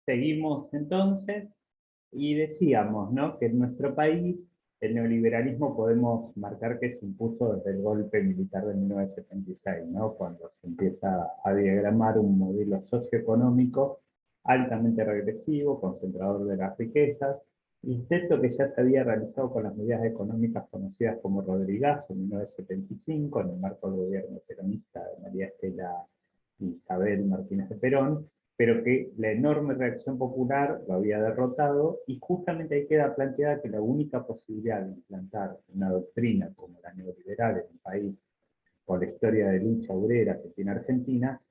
Seguimos entonces y decíamos, ¿no?, que en nuestro país el neoliberalismo podemos marcar que se impuso desde el golpe militar de 1976, ¿no?, cuando se empieza a diagramar un modelo socioeconómico altamente regresivo, concentrador de las riquezas, intento que ya se había realizado con las medidas económicas conocidas como Rodrigazo en 1975, en el marco del gobierno peronista de María Estela Isabel Martínez de Perón, pero que la enorme reacción popular lo había derrotado, y justamente ahí queda planteada que la única posibilidad de implantar una doctrina como la neoliberal en un país con la historia de lucha obrera que tiene Argentina,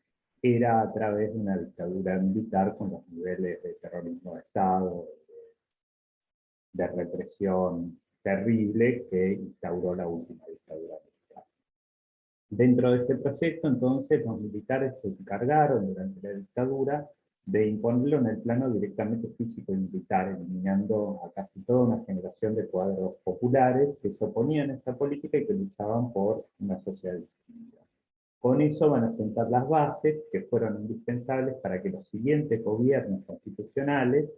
era a través de una dictadura militar con los niveles de terrorismo de Estado, de represión terrible que instauró la última dictadura militar. Dentro de ese proyecto, entonces, los militares se encargaron durante la dictadura de imponerlo en el plano directamente físico y militar, eliminando a casi toda una generación de cuadros populares que se oponían a esta política y que luchaban por una sociedad distinta. Con eso van a sentar las bases que fueron indispensables para que los siguientes gobiernos constitucionales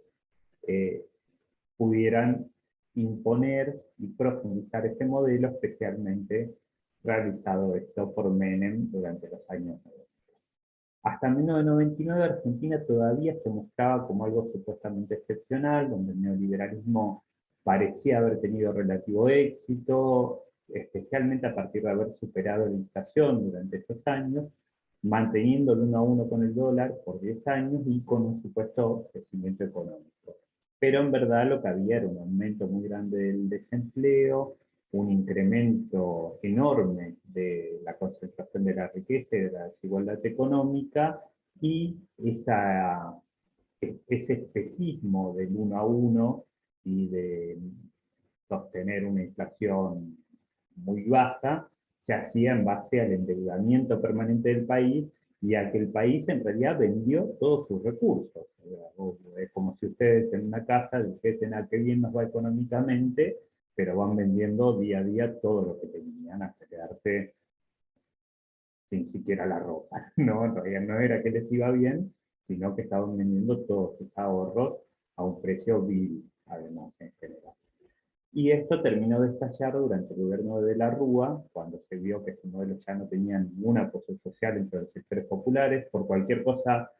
eh, pudieran imponer y profundizar ese modelo, especialmente realizado esto por Menem durante los años 90. Hasta 1999 Argentina todavía se mostraba como algo supuestamente excepcional, donde el neoliberalismo parecía haber tenido relativo éxito, especialmente a partir de haber superado la inflación durante esos años, manteniendo el 1 a 1 con el dólar por 10 años y con un supuesto crecimiento económico. Pero en verdad lo que había era un aumento muy grande del desempleo, un incremento enorme de la concentración de la riqueza y de la desigualdad económica, y ese espejismo del 1 a 1 y de sostener una inflación muy baja, se hacía en base al endeudamiento permanente del país y a que el país en realidad vendió todos sus recursos. Es como si ustedes en una casa dijesen, a qué bien nos va económicamente, pero van vendiendo día a día todo lo que tenían hasta quedarse sin siquiera la ropa, ¿no? En realidad no era que les iba bien, sino que estaban vendiendo todos sus ahorros a un precio vil, además, en general. Y esto terminó de estallar durante el gobierno de la Rúa, cuando se vio que ese modelo ya no tenía ningún apoyo social entre los sectores populares. Por cualquier cosa,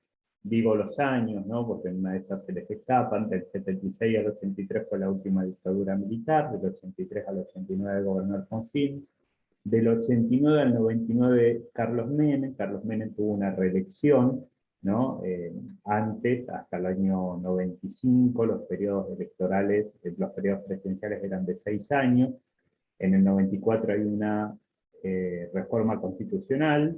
digo los años, ¿no?, porque en una de esas se les escapan. Del 76 al 83 fue la última dictadura militar, del 83 al 89 gobernó Alfonsín, del 89 al 99 Carlos Menem tuvo una reelección, ¿no? Antes, hasta el año 95, los periodos electorales, los periodos presidenciales eran de 6 años. En el 94 hay una reforma constitucional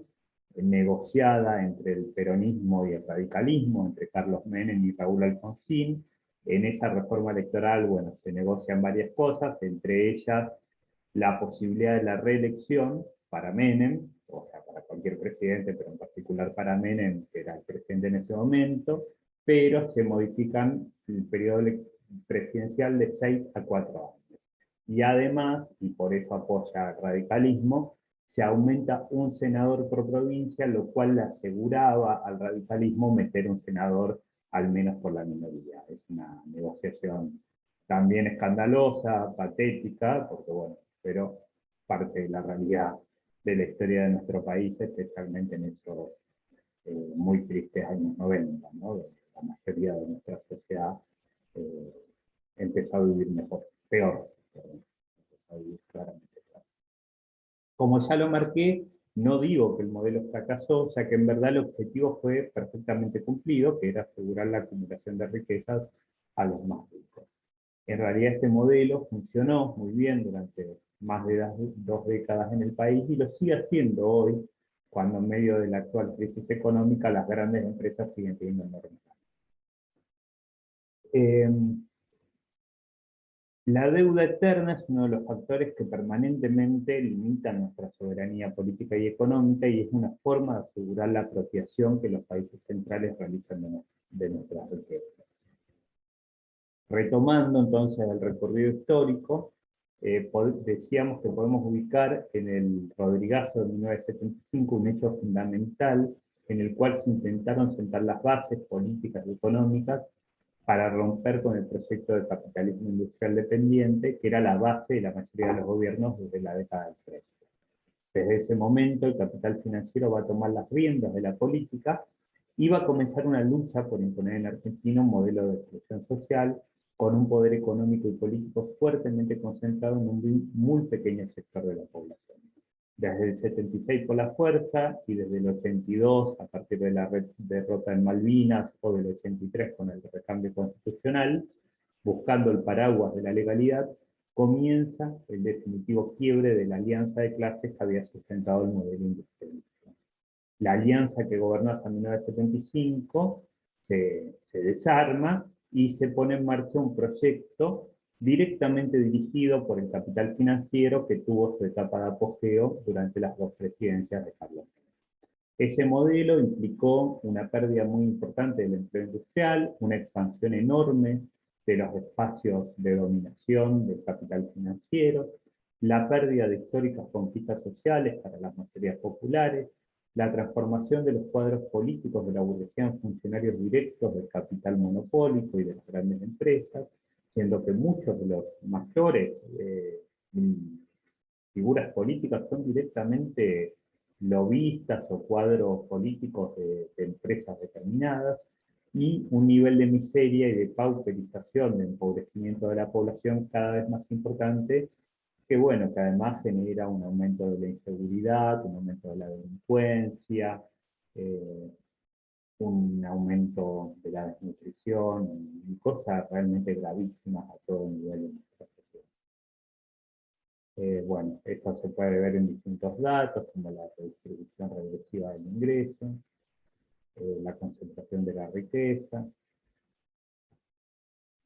negociada entre el peronismo y el radicalismo, entre Carlos Menem y Raúl Alfonsín. En esa reforma electoral, bueno, se negocian varias cosas, entre ellas la posibilidad de la reelección para Menem, o sea, para cualquier presidente, pero en particular para Menem, que era el presidente en ese momento, pero se modifican el periodo presidencial de 6 a 4 años. Y además, y por eso apoya el radicalismo, se aumenta un senador por provincia, lo cual le aseguraba al radicalismo meter un senador al menos por la minoría. Es una negociación también escandalosa, patética, porque bueno, pero parte de la realidad de la historia de nuestro país, especialmente en esos muy tristes años 90, ¿no?, donde la mayoría de nuestra sociedad eh, empezó a vivir mejor, peor, perdón, empezó a vivir claramente peor. Como ya lo marqué, no digo que el modelo fracasó, ya que en verdad el objetivo fue perfectamente cumplido, que era asegurar la acumulación de riquezas a los más ricos. En realidad este modelo funcionó muy bien durante más de 2 décadas en el país y lo sigue haciendo hoy, cuando en medio de la actual crisis económica las grandes empresas siguen teniendo enormes. La deuda eterna es uno de los factores que permanentemente limitan nuestra soberanía política y económica, y es una forma de asegurar la apropiación que los países centrales realizan de nuestras riquezas. Retomando entonces el recorrido histórico, decíamos que podemos ubicar en el Rodrigazo de 1975 un hecho fundamental en el cual se intentaron sentar las bases políticas y económicas para romper con el proyecto de capitalismo industrial dependiente, que era la base de la mayoría de los gobiernos desde la década del 30. Desde ese momento, el capital financiero va a tomar las riendas de la política y va a comenzar una lucha por imponer en Argentina un modelo de exclusión social con un poder económico y político fuertemente concentrado en un muy pequeño sector de la población. Desde el 76 por la fuerza y desde el 82 a partir de la derrota en Malvinas o del 83 con el recambio constitucional, buscando el paraguas de la legalidad, comienza el definitivo quiebre de la alianza de clases que había sustentado el modelo industrialista. La alianza que gobernó hasta 1975 se desarma y se pone en marcha un proyecto directamente dirigido por el capital financiero que tuvo su etapa de apogeo durante las dos presidencias de Carlos Menem. Ese modelo implicó una pérdida muy importante del empleo industrial, una expansión enorme de los espacios de dominación del capital financiero, la pérdida de históricas conquistas sociales para las mayorías populares, la transformación de los cuadros políticos de la burguesía en funcionarios directos del capital monopólico y de las grandes empresas, siendo que muchos de los mayores figuras políticas son directamente lobistas o cuadros políticos de empresas determinadas, y un nivel de miseria y de pauperización, de empobrecimiento de la población cada vez más importante, que bueno, que además genera un aumento de la inseguridad, un aumento de la delincuencia, eh, un aumento de la desnutrición, y cosas realmente gravísimas a todo nivel de nuestra sociedad. Bueno, esto se puede ver en distintos datos, como la redistribución regresiva del ingreso, la concentración de la riqueza.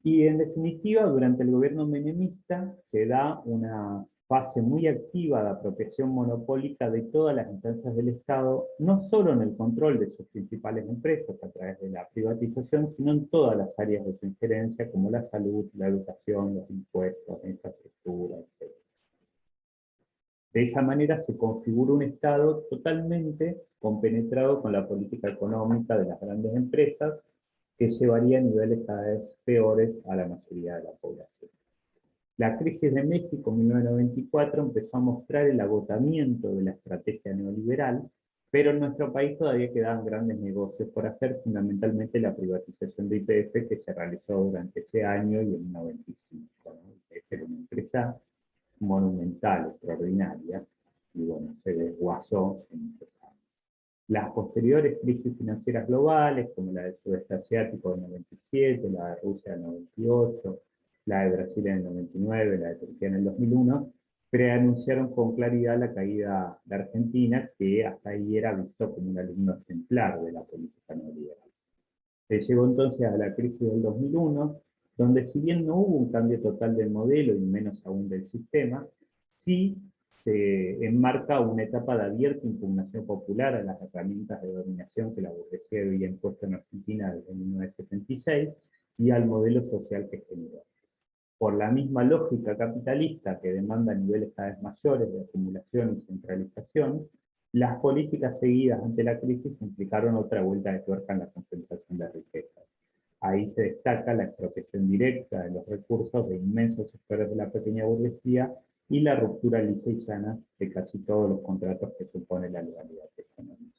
Y en definitiva, durante el gobierno menemista se da una fase muy activa de apropiación monopólica de todas las instancias del Estado, no solo en el control de sus principales empresas a través de la privatización, sino en todas las áreas de su injerencia, como la salud, la educación, los impuestos, la infraestructura, etc. De esa manera se configura un Estado totalmente compenetrado con la política económica de las grandes empresas, que llevaría a niveles cada vez peores a la mayoría de la población. La crisis de México en 1994 empezó a mostrar el agotamiento de la estrategia neoliberal, pero en nuestro país todavía quedaban grandes negocios por hacer, fundamentalmente la privatización de YPF que se realizó durante ese año y en 1995. YPF era una empresa monumental, extraordinaria, y bueno, se desguazó en muchos años. Las posteriores crisis financieras globales, como la del sudeste asiático del 97, la de Rusia del 98, la de Brasil en el 99, la de Turquía en el 2001, preanunciaron con claridad la caída de Argentina, que hasta ahí era visto como un alumno ejemplar de la política neoliberal. Se llegó entonces a la crisis del 2001, donde si bien no hubo un cambio total del modelo y menos aún del sistema, sí se enmarca una etapa de abierta impugnación popular a las herramientas de dominación que la burguesía había impuesto en Argentina desde 1976 y al modelo social que generó. Por la misma lógica capitalista que demanda niveles cada vez mayores de acumulación y centralización, las políticas seguidas ante la crisis implicaron otra vuelta de tuerca en la concentración de riquezas. Ahí se destaca la expropiación directa de los recursos de inmensos sectores de la pequeña burguesía y la ruptura lisa y llana de casi todos los contratos que supone la legalidad económica.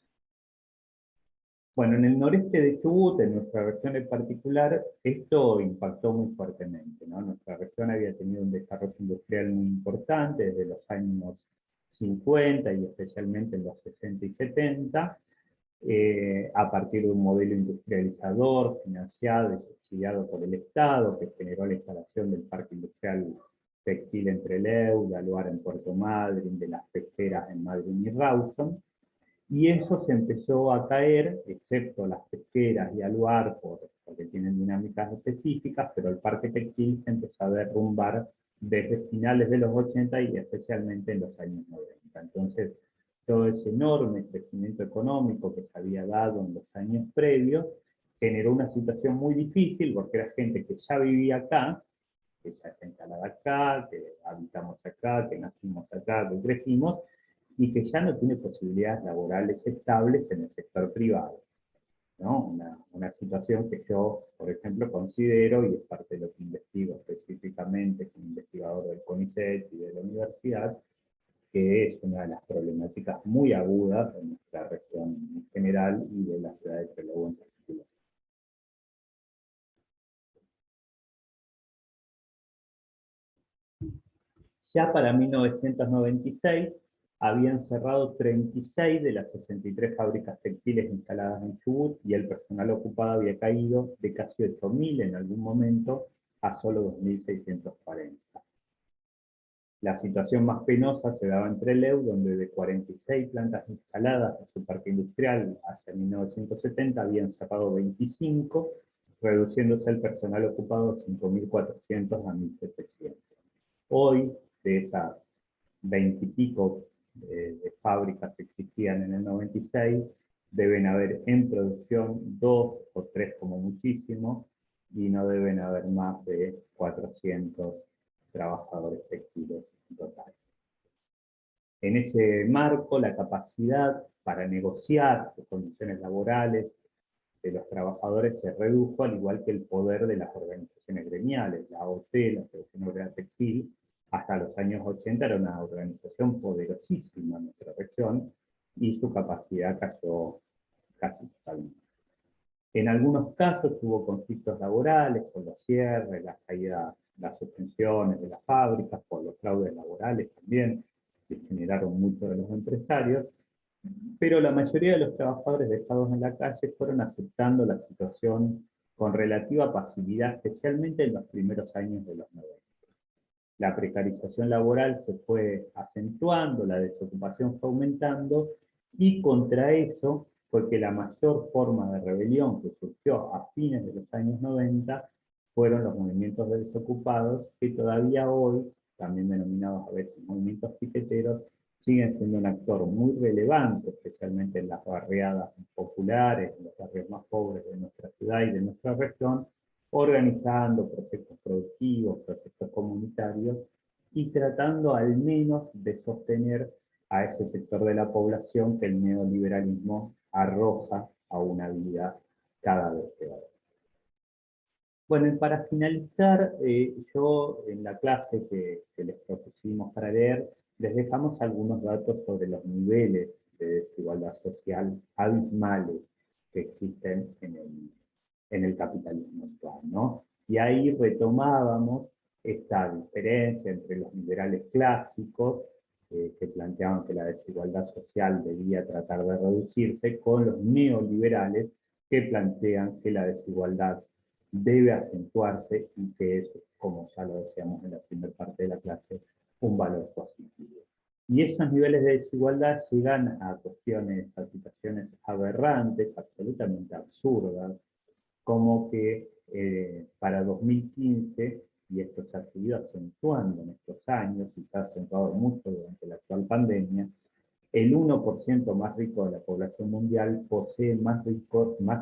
Bueno, en el noreste de Chubut, en nuestra región en particular, esto impactó muy fuertemente, ¿no? Nuestra región había tenido un desarrollo industrial muy importante desde los años 50 y especialmente en los 60 y 70, a partir de un modelo industrializador, financiado y subsidiado por el Estado, que generó la instalación del parque industrial textil entre Leuda, Luar en Puerto Madryn, de las pesqueras en Madryn y Rawson, y eso se empezó a caer, excepto las pesqueras y Aluar, porque tienen dinámicas específicas, pero el parque textil se empezó a derrumbar desde finales de los 80 y especialmente en los años 90. Entonces, todo ese enorme crecimiento económico que se había dado en los años previos generó una situación muy difícil, porque era gente que ya vivía acá, que ya está instalada acá, que habitamos acá, que nacimos acá, que crecimos, y que ya no tiene posibilidades laborales estables en el sector privado, ¿no? Una situación que yo, por ejemplo, considero, y es parte de lo que investigo específicamente como investigador del CONICET y de la universidad, que es una de las problemáticas muy agudas de nuestra región en general y de la ciudad de Trelew en particular. Ya para 1996 habían cerrado 36 de las 63 fábricas textiles instaladas en Chubut y el personal ocupado había caído de casi 8.000 en algún momento a solo 2.640. La situación más penosa se daba en Trelew, donde de 46 plantas instaladas en su parque industrial hacia 1970 habían cerrado 25, reduciéndose el personal ocupado de 5.400 a 1.700. Hoy, de esas 20 y pico de fábricas que existían en el 96, deben haber en producción 2 o 3 como muchísimo, y no deben haber más de 400 trabajadores textiles en total. En ese marco, la capacidad para negociar sus condiciones laborales de los trabajadores se redujo, al igual que el poder de las organizaciones gremiales. La AOT, la Asociación Obrera Textil, hasta los años 80 era una organización poderosísima en nuestra región, y su capacidad cayó casi totalmente. En algunos casos hubo conflictos laborales por los cierres, las caídas, las suspensiones de las fábricas, por los fraudes laborales también, que generaron muchos de los empresarios, pero la mayoría de los trabajadores dejados en la calle fueron aceptando la situación con relativa pasividad, especialmente en los primeros años de los 90. La precarización laboral se fue acentuando, la desocupación fue aumentando, y contra eso fue que la mayor forma de rebelión que surgió a fines de los años 90 fueron los movimientos de desocupados, que todavía hoy, también denominados a veces movimientos piqueteros, siguen siendo un actor muy relevante, especialmente en las barriadas populares, en los barrios más pobres de nuestra ciudad y de nuestra región, organizando proyectos productivos, proyectos comunitarios, y tratando al menos de sostener a ese sector de la población que el neoliberalismo arroja a una vida cada vez peor. Bueno, y para finalizar, yo en la clase que les propusimos para leer, les dejamos algunos datos sobre los niveles de desigualdad social abismales que existen en el capitalismo actual, ¿no? Y ahí retomábamos esta diferencia entre los liberales clásicos, que planteaban que la desigualdad social debía tratar de reducirse, con los neoliberales, que plantean que la desigualdad debe acentuarse y que es, como ya lo decíamos en la primera parte de la clase, un valor positivo. Y esos niveles de desigualdad llegan a cuestiones, a situaciones aberrantes, absolutamente absurdas, como que para 2015, y esto se ha seguido acentuando en estos años, y se ha acentuado mucho durante la actual pandemia, el 1% más rico de la población mundial posee más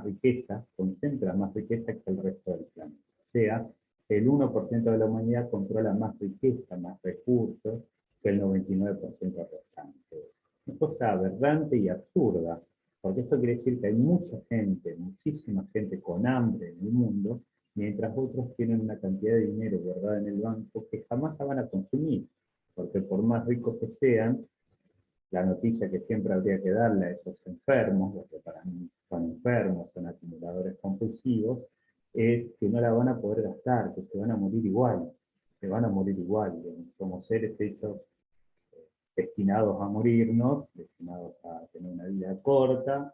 riqueza, concentra más riqueza que el resto del planeta. O sea, el 1% de la humanidad controla más riqueza, más recursos, que el 99% restante. Una cosa aberrante y absurda, porque esto quiere decir que hay mucha gente, muchísima gente con hambre en el mundo, mientras otros tienen una cantidad de dinero guardada en el banco que jamás la van a consumir, porque por más ricos que sean, la noticia que siempre habría que darle a esos enfermos, los que para mí son enfermos, son acumuladores compulsivos, es que no la van a poder gastar, que se van a morir igual, se van a morir igual. Somos seres hechos destinados a morirnos, destinados a tener una vida corta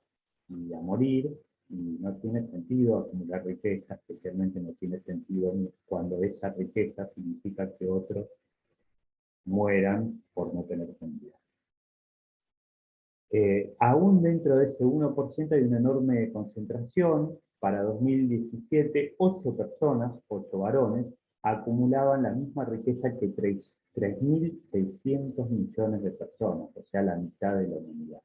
y a morir, y no tiene sentido acumular riqueza, especialmente no tiene sentido cuando esa riqueza significa que otros mueran por no tener sentido. Aún dentro de ese 1% hay una enorme concentración. Para 2017, 8 personas, 8 varones, acumulaban la misma riqueza que 3.600 millones de personas, o sea, la mitad de la humanidad.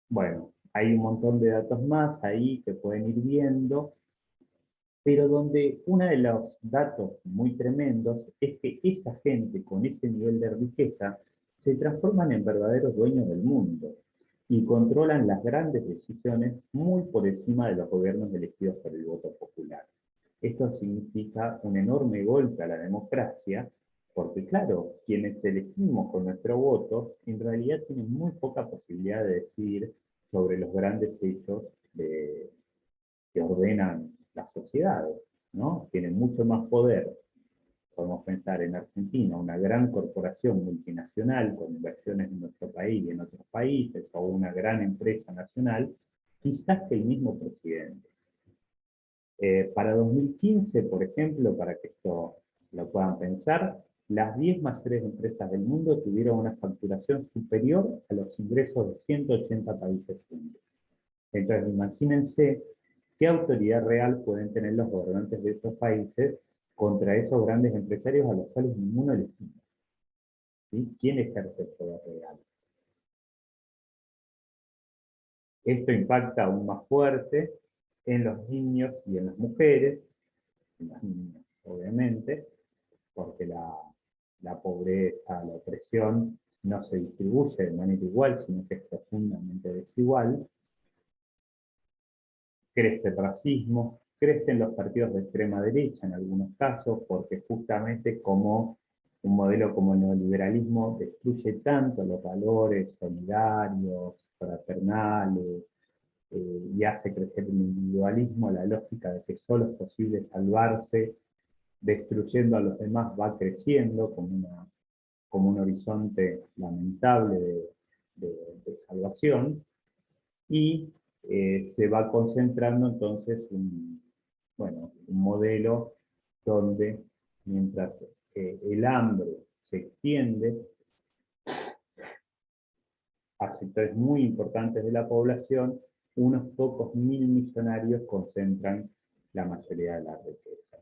Bueno, hay un montón de datos más ahí que pueden ir viendo, pero donde uno de los datos muy tremendos es que esa gente con ese nivel de riqueza se transforman en verdaderos dueños del mundo y controlan las grandes decisiones muy por encima de los gobiernos elegidos por el voto popular. Esto significa un enorme golpe a la democracia, porque claro, quienes elegimos con nuestro voto, en realidad tienen muy poca posibilidad de decidir sobre los grandes hechos que ordenan las sociedades, ¿no? Tienen mucho más poder. Podemos pensar en Argentina, una gran corporación multinacional con inversiones en nuestro país y en otros países, o una gran empresa nacional, quizás que el mismo presidente. Para 2015, por ejemplo, para que esto lo puedan pensar, las 10 mayores empresas del mundo tuvieron una facturación superior a los ingresos de 180 países juntos. Entonces, imagínense qué autoridad real pueden tener los gobernantes de estos países contra esos grandes empresarios a los cuales ninguno legisla. ¿Sí? ¿Quién ejerce el poder real? Esto impacta aún más fuerte en los niños y en las mujeres, en las niñas, obviamente, porque la pobreza, la opresión no se distribuye de manera igual, sino que es profundamente desigual. Crece el racismo, crecen los partidos de extrema derecha en algunos casos, porque justamente como un modelo como el neoliberalismo destruye tanto los valores solidarios, fraternales, y hace crecer el individualismo, la lógica de que solo es posible salvarse destruyendo a los demás va creciendo como un horizonte lamentable de salvación, y se va concentrando entonces bueno, un modelo donde mientras el hambre se extiende a sectores muy importantes de la población, unos pocos mil millonarios concentran la mayoría de la riqueza.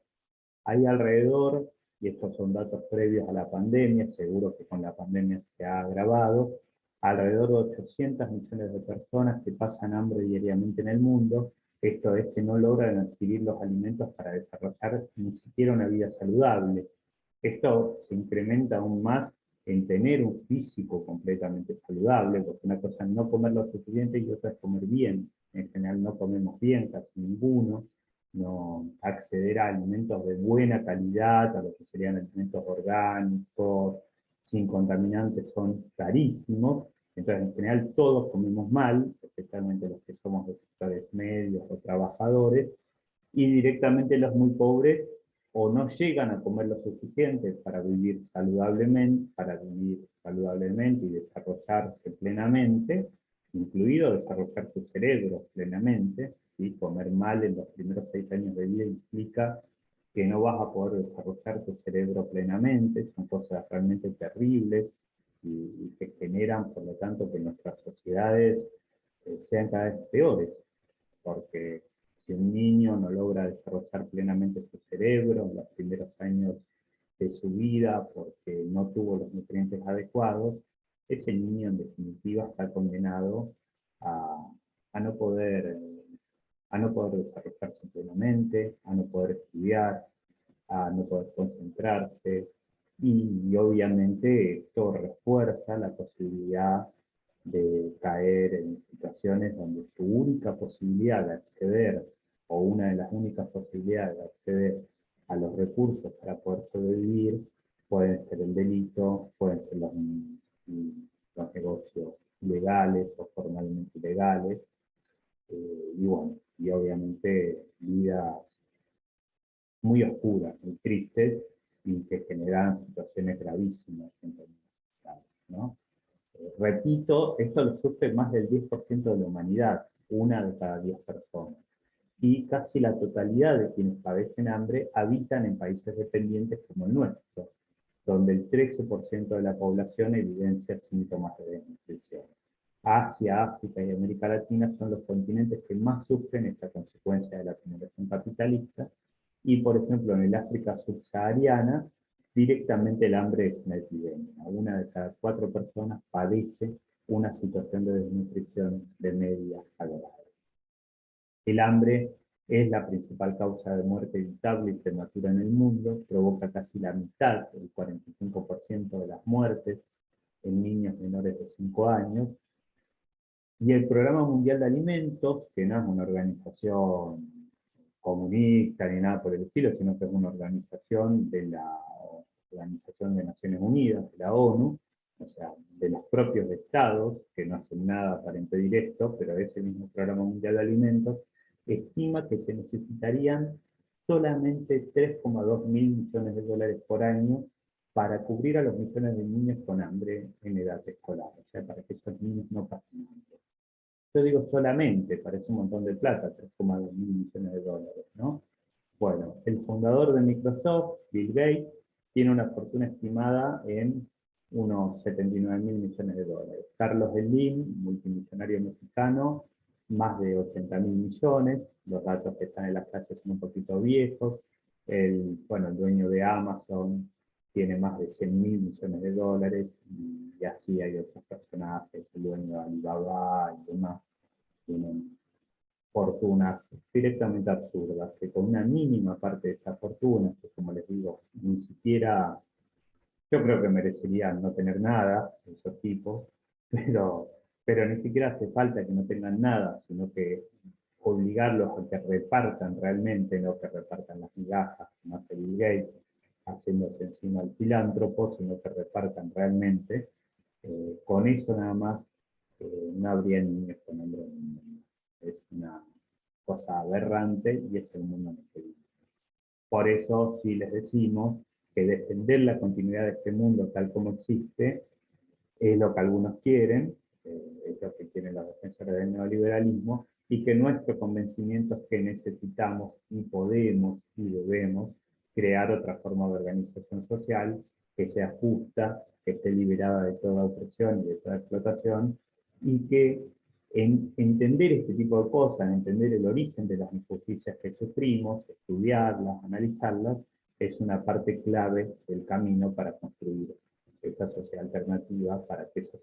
Hay alrededor, y estos son datos previos a la pandemia, seguro que con la pandemia se ha agravado, alrededor de 800 millones de personas que pasan hambre diariamente en el mundo. Esto es que no logran adquirir los alimentos para desarrollar ni siquiera una vida saludable. Esto se incrementa aún más en tener un físico completamente saludable, porque una cosa es no comer lo suficiente y otra es comer bien. En general no comemos bien, casi ninguno. No acceder a alimentos de buena calidad, a lo que serían alimentos orgánicos, sin contaminantes, son carísimos. Entonces, en general, todos comemos mal, especialmente los que somos de sectores medios o trabajadores, y directamente los muy pobres o no llegan a comer lo suficiente para vivir saludablemente y desarrollarse plenamente, incluido desarrollar su cerebro plenamente. ¿Sí? Comer mal en los primeros 6 años de vida implica que no vas a poder desarrollar tu cerebro plenamente, son cosas realmente terribles y que generan, por lo tanto, que nuestras sociedades sean cada vez peores, porque si un niño no logra desarrollar plenamente su cerebro en los primeros años de su vida porque no tuvo los nutrientes adecuados, ese niño en definitiva está condenado a, a no poder, a no poder desarrollarse plenamente, a no poder estudiar, a no poder concentrarse, y obviamente esto refuerza la posibilidad de caer en situaciones donde su única posibilidad de acceder, o una de las únicas posibilidades de acceder a los recursos para poder sobrevivir, pueden ser el delito, pueden ser los negocios legales o formalmente ilegales, y bueno, y obviamente vidas muy oscuras, muy tristes, y que generan situaciones gravísimas en términos sociales, ¿no? Repito, esto lo sufre más del 10% de la humanidad, una de cada 10 personas. Y casi la totalidad de quienes padecen hambre habitan en países dependientes como el nuestro, donde el 13% de la población evidencia síntomas de desnutrición. Asia, África y América Latina son los continentes que más sufren esta consecuencia de la acumulación capitalista, y por ejemplo en el África subsahariana directamente el hambre es una epidemia. Una de cada 4 personas padece una situación de desnutrición de media a grave. El hambre es la principal causa de muerte evitable y prematura en el mundo, provoca casi la mitad, el 45% de las muertes en niños menores de 5 años. Y el Programa Mundial de Alimentos, que no es una organización comunista ni nada por el estilo, sino que es una organización de la Organización de Naciones Unidas, de la ONU, o sea, de los propios estados, que no hacen nada para impedir esto, pero ese mismo Programa Mundial de Alimentos estima que se necesitarían solamente 3,2 mil millones de dólares por año para cubrir a los millones de niños con hambre en edad escolar, o sea, para que esos niños no pasen hambre. Yo digo solamente, parece un montón de plata, 3,2 mil millones de dólares, ¿no? Bueno, el fundador de Microsoft, Bill Gates, tiene una fortuna estimada en unos 79 mil millones de dólares. Carlos Slim, multimillonario mexicano, más de 80 mil millones. Los datos que están en las clases son un poquito viejos. Bueno, el dueño de Amazon tiene más de 100 mil millones de dólares, y así hay otros personajes, el dueño de Alibaba y demás, tienen fortunas directamente absurdas, que con una mínima parte de esa fortuna, que como les digo, ni siquiera, yo creo que merecerían no tener nada, esos tipos, pero, pero ni siquiera hace falta que no tengan nada, sino que obligarlos a que repartan realmente, no que repartan las migajas, como hace Bill Gates, haciéndose encima el filántropo, sino que repartan realmente. Con eso nada más no habría niños con hambre en el mundo. Es una cosa aberrante y es el mundo en el que vivimos. Por eso sí les decimos que defender la continuidad de este mundo tal como existe es lo que algunos quieren, es lo que quieren los defensores del neoliberalismo, y que nuestro convencimiento es que necesitamos y podemos y debemos crear otra forma de organización social que sea justa, que esté liberada de toda opresión y de toda explotación, y que en entender este tipo de cosas, en entender el origen de las injusticias que sufrimos, estudiarlas, analizarlas, es una parte clave del camino para construir esa sociedad alternativa, para que esos